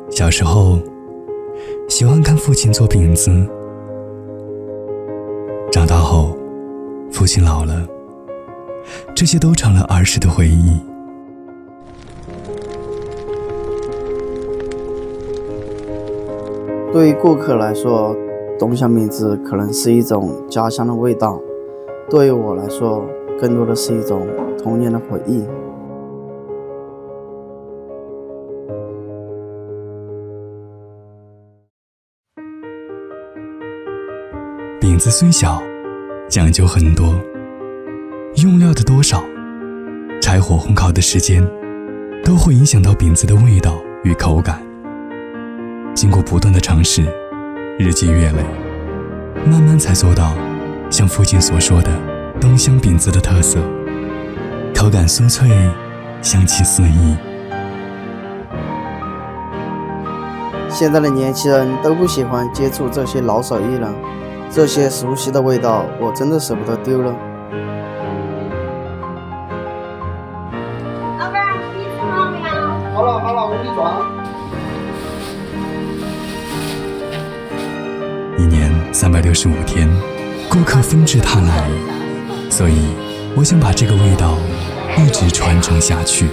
小时候喜欢看父亲做饼子，长大后父亲老了，这些都成了儿时的回忆。对于顾客来说，东乡饼子可能是一种家乡的味道，对于我来说，更多的是一种童年的回忆。饼子虽小，讲究很多，用料的多少，柴火烘烤的时间，都会影响到饼子的味道与口感。经过不断的尝试，日积月累，慢慢才做到像父亲所说的东乡饼子的特色，口感酥脆，香气四溢。现在的年轻人都不喜欢接触这些老手艺了，这些熟悉的味道，我真的舍不得丢了。老板，你吃好没有？好了，我给你装。一年365天，顾客纷至沓来，所以我想把这个味道一直传承下去。